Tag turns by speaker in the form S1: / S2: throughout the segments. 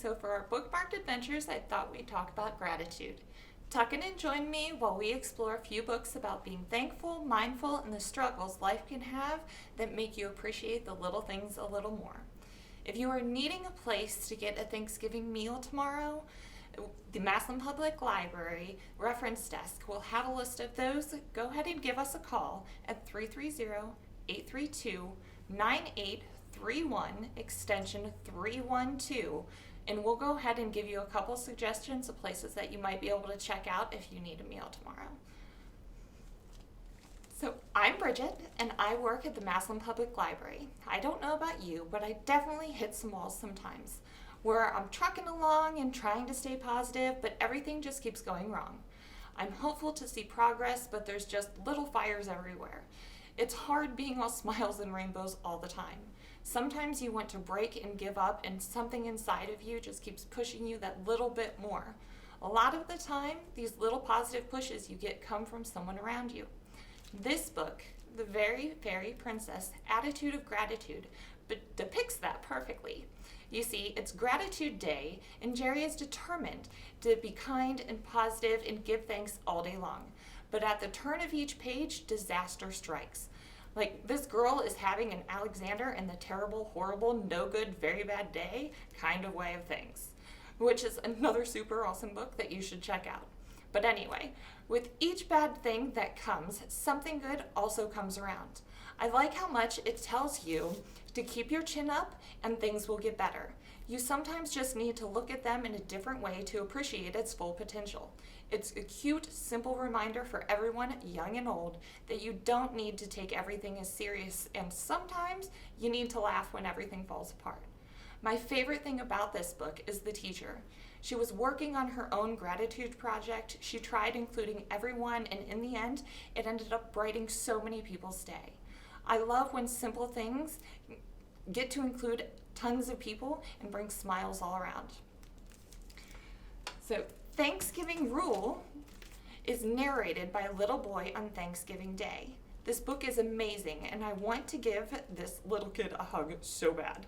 S1: So for our Bookmarked Adventures, I thought we'd talk about gratitude. Tuck in and join me while we explore a few books about being thankful, mindful, and the struggles life can have that make you appreciate the little things a little more. If you are needing a place to get a Thanksgiving meal tomorrow, the Massillon Public Library reference desk will have a list of those. Go ahead and give us a call at 330-832-9831, extension 312, and we'll go ahead and give you a couple suggestions of places that you might be able to check out if you need a meal tomorrow. So I'm Bridget, and I work at the Massillon Public Library. I don't know about you, but I definitely hit some walls sometimes, where I'm trucking along and trying to stay positive, but everything just keeps going wrong. I'm hopeful to see progress, but there's just little fires everywhere. It's hard being all smiles and rainbows all the time. Sometimes you want to break and give up, and something inside of you just keeps pushing you that little bit more. A lot of the time, these little positive pushes you get come from someone around you. This book, The Very Fairy Princess Attitude of Gratitude, depicts that perfectly. You see, it's Gratitude Day, and Jerry is determined to be kind and positive and give thanks all day long. But at the turn of each page, disaster strikes. Like, this girl is having an Alexander and the terrible, horrible, no good, very bad day kind of way of things, which is another super awesome book that you should check out. But anyway, with each bad thing that comes, something good also comes around. I like how much it tells you to keep your chin up and things will get better. You sometimes just need to look at them in a different way to appreciate its full potential. It's a cute, simple reminder for everyone, young and old, that you don't need to take everything as serious, and sometimes you need to laugh when everything falls apart. My favorite thing about this book is the teacher. She was working on her own gratitude project. She tried including everyone, and in the end, it ended up brightening so many people's day. I love when simple things get to include tons of people and bring smiles all around. So, Thanksgiving Rule is narrated by a little boy on Thanksgiving Day. This book is amazing, and I want to give this little kid a hug so bad,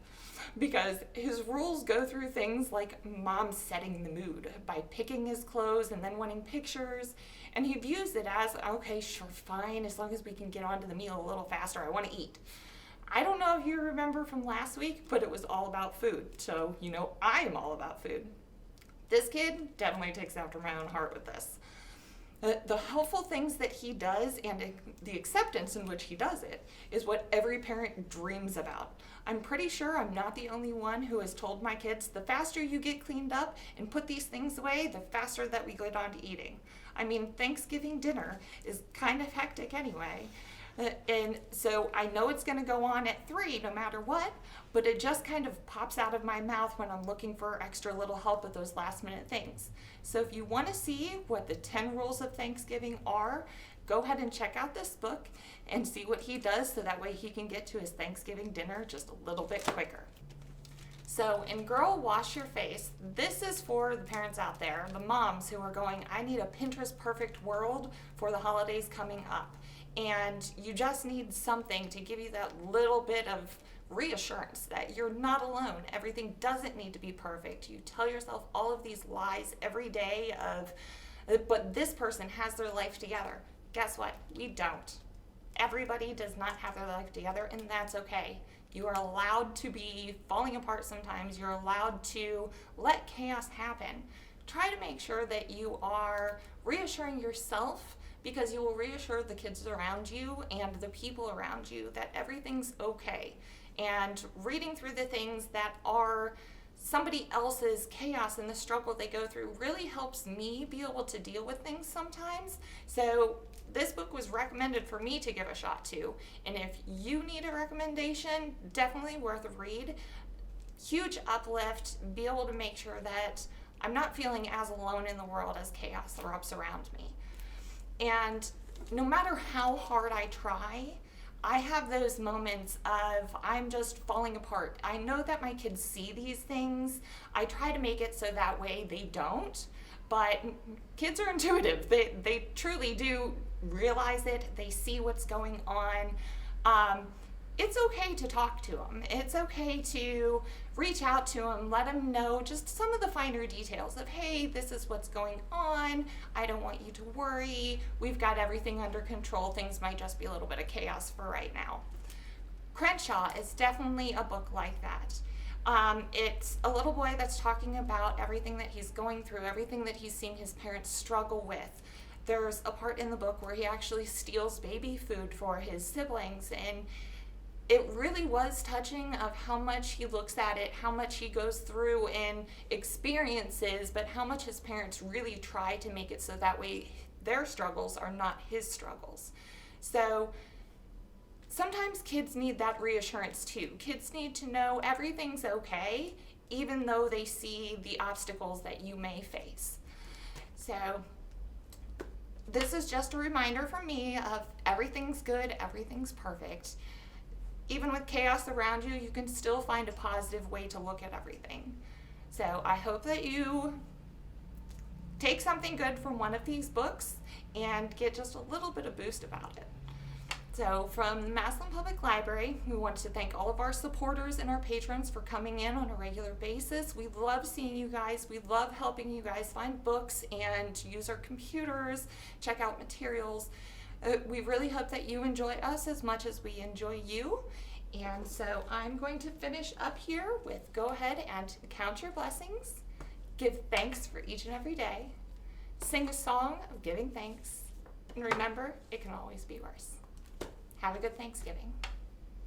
S1: because his rules go through things like mom setting the mood by picking his clothes and then wanting pictures, and he views it as, okay, sure, fine, as long as we can get onto the meal a little faster, I want to eat. I don't know if you remember from last week, but it was all about food, so I am all about food. This kid definitely takes after my own heart with this. The helpful things that he does and the acceptance in which he does it is what every parent dreams about. I'm pretty sure I'm not the only one who has told my kids, the faster you get cleaned up and put these things away, the faster that we get on to eating. I mean, Thanksgiving dinner is kind of hectic anyway. And so I know it's going to go on at 3 no matter what, but it just kind of pops out of my mouth when I'm looking for extra little help with those last minute things. So if you want to see what the 10 rules of Thanksgiving are, go ahead and check out this book and see what he does so that way he can get to his Thanksgiving dinner just a little bit quicker. So in Girl Wash Your Face, this is for the parents out there, the moms who are going, I need a Pinterest perfect world for the holidays coming up. And you just need something to give you that little bit of reassurance that you're not alone. Everything doesn't need to be perfect. You tell yourself all of these lies every day of, but this person has their life together. Guess what? We don't. Everybody does not have their life together, and that's okay. You are allowed to be falling apart sometimes. You're allowed to let chaos happen. Try to make sure that you are reassuring yourself, because you will reassure the kids around you and the people around you that everything's okay. And reading through the things that are somebody else's chaos and the struggle they go through really helps me be able to deal with things sometimes. So this book was recommended for me to give a shot to. And if you need a recommendation, definitely worth a read. Huge uplift, be able to make sure that I'm not feeling as alone in the world as chaos erupts around me. And no matter how hard I try, I have those moments of I'm just falling apart. I know that my kids see these things. I try to make it so that way they don't, but kids are intuitive. They truly do realize it. They see what's going on. it's okay to talk to them. It's okay to reach out to them, let them know just some of the finer details of, hey, this is what's going on. I don't want you to worry. We've got everything under control. Things might just be a little bit of chaos for right now. Crenshaw is definitely a book like that. It's a little boy that's talking about everything that he's going through, everything that he's seen his parents struggle with. There's a part in the book where he actually steals baby food for his siblings, and it really was touching of how much he looks at it, how much he goes through and experiences, but how much his parents really try to make it so that way their struggles are not his struggles. So sometimes kids need that reassurance too. Kids need to know everything's okay, even though they see the obstacles that you may face. So this is just a reminder for me of everything's good, everything's perfect. Even with chaos around you, you can still find a positive way to look at everything. So I hope that you take something good from one of these books and get just a little bit of boost about it. So from the Massillon Public Library, we want to thank all of our supporters and our patrons for coming in on a regular basis. We love seeing you guys. We love helping you guys find books and use our computers, check out materials. We really hope that you enjoy us as much as we enjoy you. And so I'm going to finish up here with go ahead and count your blessings, give thanks for each and every day, sing a song of giving thanks, and remember, it can always be worse. Have a good Thanksgiving.